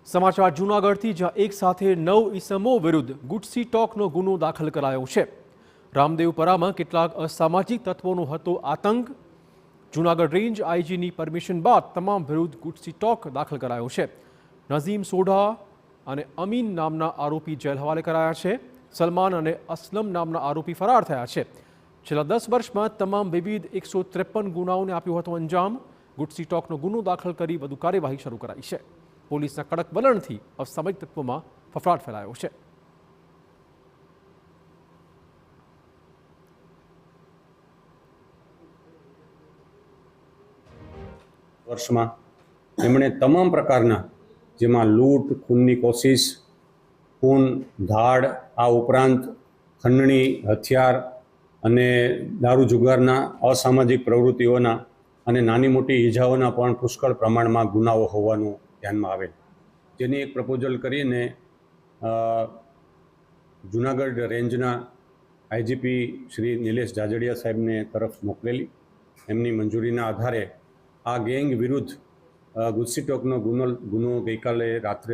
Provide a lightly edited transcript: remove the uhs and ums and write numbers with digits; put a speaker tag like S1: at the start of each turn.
S1: સમાચાર જૂનાગઢથી, જ્યાં એક સાથે 9 ઈસમો વિરુદ્ધ ગુડસી ટોકનો ગુનો દાખલ કરાયો છે. રામદેવપરામાં કેટલાક અસામાજિક તત્વોનો હતો આતંક. જૂનાગઢ રેન્જ આઈજીની પરમિશન બાદ તમામ વિરુદ્ધ ગુડસી ટોક દાખલ કરાયો છે. નઝીમ સોઢા અને અમીન નામના આરોપી જેલ હવાલે કરાયા છે. સલમાન અને અસલમ નામના આરોપી ફરાર થયા છે. છેલ્લા 10 વર્ષમાં તમામ વિવિધ 153 ગુનાઓને આપ્યો હતો અંજામ. ગુડસી ટોકનો ગુનો દાખલ કરી વધુ કાર્યવાહી શરૂ કરાઈ છે. પોલીસના કડક વલણથી અસામાજિક તત્વોમાં ફફડાટ ફેલાયો છે.
S2: વર્ષમાં એમણે તમામ પ્રકારના, જેમાં લૂંટ, ખૂનની કોશિશ, ખૂન, ધાડ, આ ઉપરાંત ખંડણી, હથિયાર અને દારૂ જુગારના અસામાજિક પ્રવૃત્તિઓના અને નાની મોટી ઈજાઓના પણ પુષ્કળ પ્રમાણમાં ગુનાઓ હોવાનું ધ્યાનમાં આવેલ, જેની એક પ્રપોઝલ કરીને જૂનાગઢ રેન્જના આઈજીપી શ્રી નિલેશ જાજડિયા સાહેબને તરફ મોકલેલી. એમની મંજૂરીના આધારે આ ગેંગ વિરુદ્ધ ગુડસી ટોકનો ગુનો ગઈકાલે રાત્રે